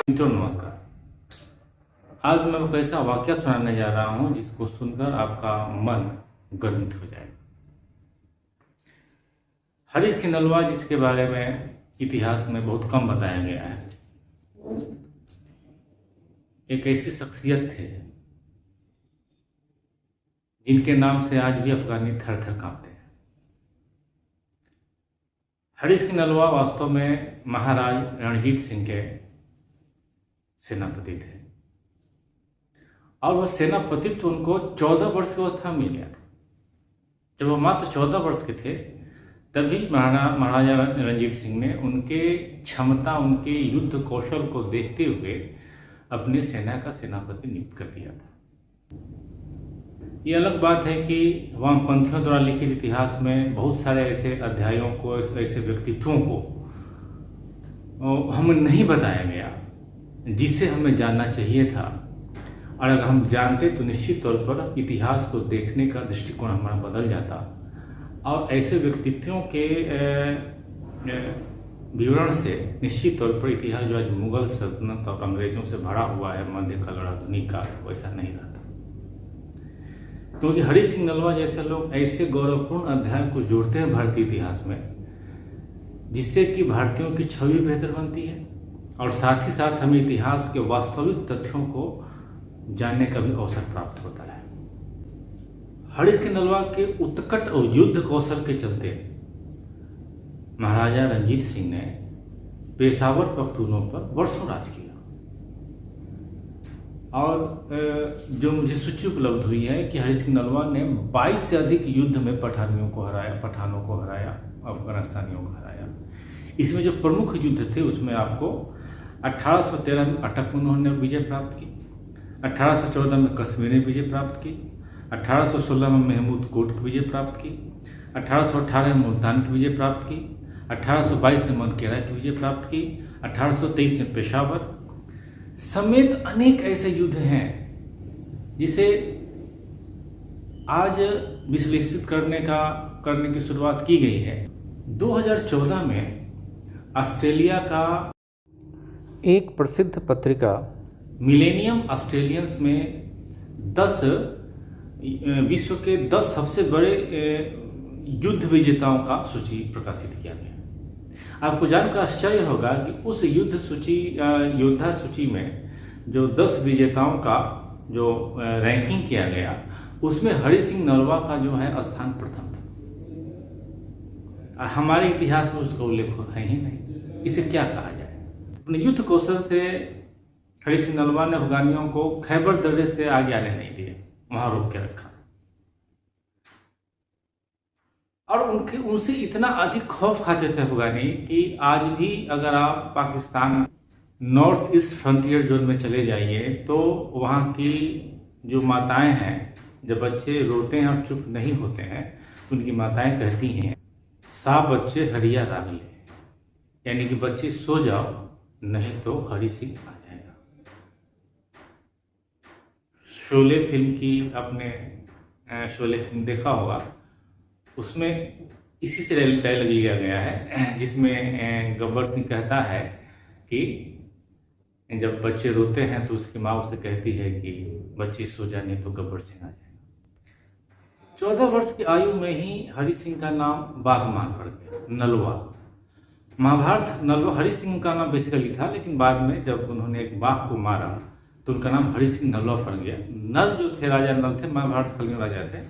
मित्रों नमस्कार। आज मैं एक ऐसा वाकया सुनाने जा रहा हूं जिसको सुनकर आपका मन गर्वित हो जाएगा। हरीश खिंडलवाल जिसके बारे में इतिहास में बहुत कम बताया गया है, एक ऐसी शख्सियत थे जिनके नाम से आज भी अफगानी थर थर कांपते हैं। हरीश खिंडलवाल वास्तव में महाराज रणजीत सिंह के सेनापति थे और वह सेनापतित्व उनको 14 वर्ष की अवस्था में मिल गया था। जब वो मात्र 14 वर्ष के थे तभी महाराजा रणजीत सिंह ने उनके क्षमता, उनके युद्ध कौशल को देखते हुए अपनी सेना का सेनापति नियुक्त कर दिया था। ये अलग बात है कि वामपंथियों द्वारा लिखित इतिहास में बहुत सारे ऐसे अध्यायों को, ऐसे व्यक्तित्वों को हमें नहीं बताया गया जिसे हमें जानना चाहिए था, और अगर हम जानते तो निश्चित तौर पर इतिहास को देखने का दृष्टिकोण हमारा बदल जाता और ऐसे व्यक्तित्वों के विवरण से निश्चित तौर पर इतिहास जो आज मुगल सल्तनत और अंग्रेजों से भरा हुआ है, मध्यकाल और आधुनिक काल, वैसा नहीं रहता। क्योंकि हरीश सिंह नलवा जैसे लोग ऐसे गौरवपूर्ण अध्याय को जोड़ते हैं भारतीय इतिहास में, जिससे कि भारतीयों की छवि बेहतर बनती है और साथ ही साथ हमें इतिहास के वास्तविक तथ्यों को जानने का भी अवसर प्राप्त होता है। हरीश खिंडलवाल के उत्कट और युद्ध कौशल के चलते महाराजा रणजीत सिंह ने पेशावर पख्तूनों पर वर्षों राज किया और जो मुझे सूची उपलब्ध हुई है कि हरीश खिंडलवाल ने 22 से अधिक युद्ध में पठानों को हराया, अफगानिस्तानियों को हराया। इसमें जो प्रमुख युद्ध थे उसमें आपको 1813 में अटक में उन्होंने विजय प्राप्त की, 1814 में कश्मीर में विजय प्राप्त की, 1816 में महमूद कोट की विजय प्राप्त की, 1818 में मुल्तान की विजय प्राप्त की, 1822 में मनकेरा की विजय प्राप्त की, 1823 में पेशावर समेत अनेक ऐसे युद्ध हैं जिसे आज विश्लेषित करने की शुरुआत की गई है। 2014 में ऑस्ट्रेलिया का एक प्रसिद्ध पत्रिका मिलेनियम ऑस्ट्रेलियंस में 10 विश्व के 10 सबसे बड़े युद्ध विजेताओं का सूची प्रकाशित किया गया। आपको जानकर आश्चर्य होगा कि उस योद्धा सूची में जो 10 विजेताओं का जो रैंकिंग किया गया उसमें हरीश सिंह नलवा का जो है स्थान प्रथम था और हमारे इतिहास में उसका उल्लेख है ही नहीं। इसे क्या कहा जाए? अपने युद्ध कौशल से हरीश सिंह नलवा ने अफगानियों को खैबर दर्रे से आगे आने नहीं दिए, वहां रोक के रखा और उनसे इतना अधिक खौफ खाते थे अफगानी कि आज भी अगर आप Pakistan north east frontier zone में चले जाइए तो वहाँ की जो माताएं हैं, जब बच्चे रोते हैं और चुप नहीं होते हैं तो उनकी माताएं कहती हैं, सा बच्चे हरिया राग ले, यानी कि बच्चे सो जाओ नहीं तो हरी सिंह आ जाएगा। शोले फिल्म की आपने शोले फिल्म देखा होगा, उसमें इसी से डायलॉग लिया गया है जिसमें गब्बर सिंह कहता है कि जब बच्चे रोते हैं तो उसकी माँ उसे कहती है कि बच्चे सो जाने तो गब्बर सिंह आ जाएगा। 14 वर्ष की आयु में ही हरी सिंह का नाम बागमान पड़ गया, नलवा। महाभारत नलवा हरी सिंह का नाम बेसिकली था, लेकिन बाद में जब उन्होंने एक बाघ को मारा तो उनका नाम हरी सिंह नलवा पड़ गया। नल जो थे, राजा नल थे, महाभारत कालीन राजा थे,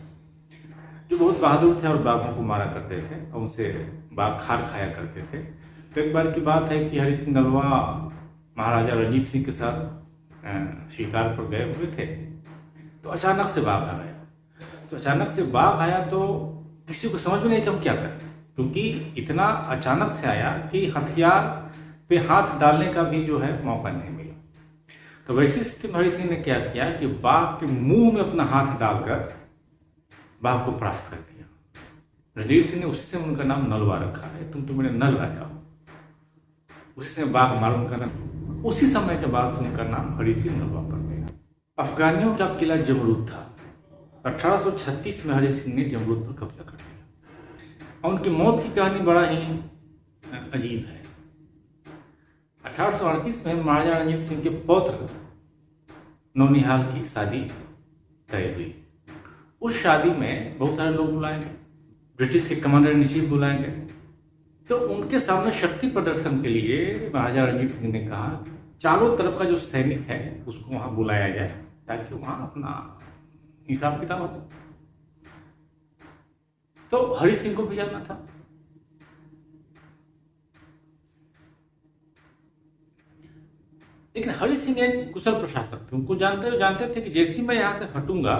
जो बहुत बहादुर थे और बाघों को मारा करते थे और उनसे बाघ खार खाया करते थे। तो एक बार की बात है कि हरी सिंह नलवा महाराजा रणजीत सिंह के साथ शिकार पर गए हुए थे तो अचानक से बाघ आ गया। तो अचानक से बाघ आया तो किसी को समझ में नहीं कि हम क्या करें, क्योंकि इतना अचानक से आया कि हथियार पे हाथ डालने का भी जो है मौका नहीं मिला। तो वैसी स्थिति में हरी सिंह ने क्या किया कि बाघ के मुंह में अपना हाथ डालकर बाघ को परास्त कर दिया। रणजीत सिंह ने उसी से उनका नाम नलवा रखा है, तुम तो मेरे नल आ जाओ। उसी से बाघ मार उनका नाम, उसी समय के बाद से उनका नाम हरी सिंह नलवा पड़ गया। अफगानियों का किला जमरूद था। 1836 में हरी सिंह ने जमरूद पर कब्जा कर लिया और उनकी मौत की कहानी बड़ा ही अजीब है। 1838 में महाराजा रणजीत सिंह के पौत्र नौनिहाल की शादी तय हुई। उस शादी में बहुत सारे लोग बुलाए गए, ब्रिटिश के कमांडर इन चीफ बुलाए गए। तो उनके सामने शक्ति प्रदर्शन के लिए महाराजा रणजीत सिंह ने कहा चारों तरफ का जो सैनिक है उसको वहां बुलाया जाए ताकि वहां अपना हिसाब किताब हो। तो हरि सिंह को भी जाना था। लेकिन हरि सिंह एक कुशल प्रशासक थे, उनको जानते थे कि जैसे ही मैं यहां से हटूंगा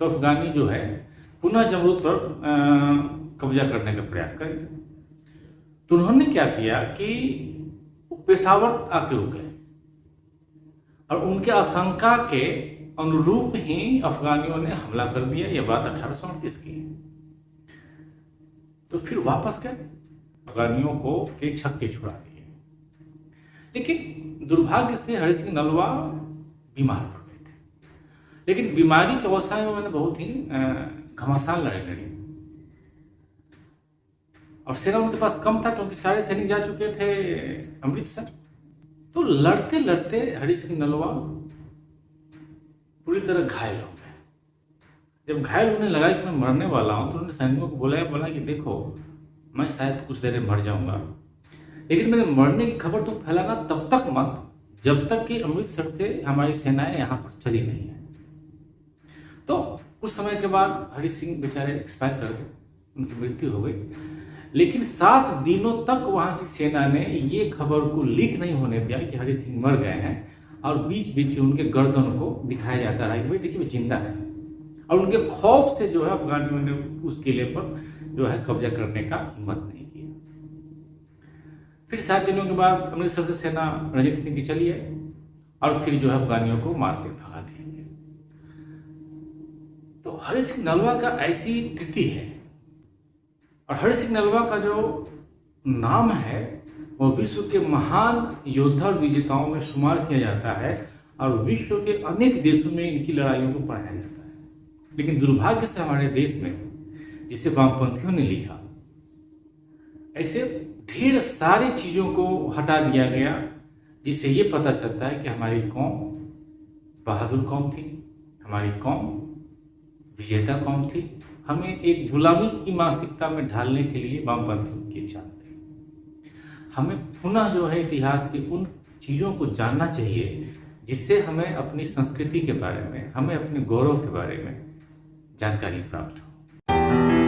तो अफगानी जो है पुनः जमरूद पर कब्जा करने का प्रयास करेंगे। तो उन्होंने क्या किया कि पेशावर आके रुक गए और उनके आशंका के अनुरूप ही अफगानियों ने हमला कर दिया। यह बात 1838 की है। तो फिर वापस गए, अफगानियों को के छक्के छुड़ा दिए। लेकिन दुर्भाग्य से हरि सिंह नलवा बीमार पड़ गए थे। लेकिन बीमारी की अवस्था में उन्होंने बहुत ही घमासान लड़ाई लड़ी और सेना उनके पास कम था क्योंकि सारे सैनिक जा चुके थे अमृतसर। तो लड़ते लड़ते हरि सिंह नलवा पूरी तरह घायल हो गए। जब घायल होने लगा कि मैं मरने वाला हूं तो उन्होंने सैनिकों को बोला कि देखो मैं शायद कुछ देर में मर जाऊंगा, लेकिन मेरे मरने की खबर तुम फैलाना तब तक मत जब तक कि अमृतसर से हमारी सेनाएं यहां पर चली नहीं है। तो कुछ समय के बाद हरि सिंह बेचारे एक्सपायर कर गए, उनकी मृत्यु हो गई। लेकिन 7 दिनों तक वहां की सेना ने ये खबर को लीक नहीं होने दिया कि हरि सिंह मर गए हैं और बीच बीच में उनके गर्दन को दिखाया जाता रहा कि भाई देखिए वो जिंदा है। और उनके खौफ से जो है अफगानियों ने उस किले पर जो है कब्जा करने का हिम्मत नहीं किया। फिर 7 दिनों के बाद अमृतसर से सेना रणजीत सिंह की चली है और फिर जो है अफगानियों को मार के भगा दिया। तो हरि सिंह नलवा का ऐसी कृति है और हरि सिंह नलवा का जो नाम है वो विश्व के महान योद्धा और विजेताओं में शुमार किया जाता है और विश्व के अनेक देशों में इनकी लड़ाइयों को पढ़ाया जाता है। लेकिन दुर्भाग्य से हमारे देश में जिसे वामपंथियों ने लिखा, ऐसे ढेर सारी चीजों को हटा दिया गया जिससे ये पता चलता है कि हमारी कौम बहादुर कौम थी, हमारी कौम विजेता कौम थी। हमें एक गुलामी की मानसिकता में ढालने के लिए वामपंथियों की इच्छा थी। हमें पुनः जो है इतिहास की उन चीज़ों को जानना चाहिए जिससे हमें अपनी संस्कृति के बारे में, हमें अपने गौरव के बारे में जानकारी प्राप्त हो।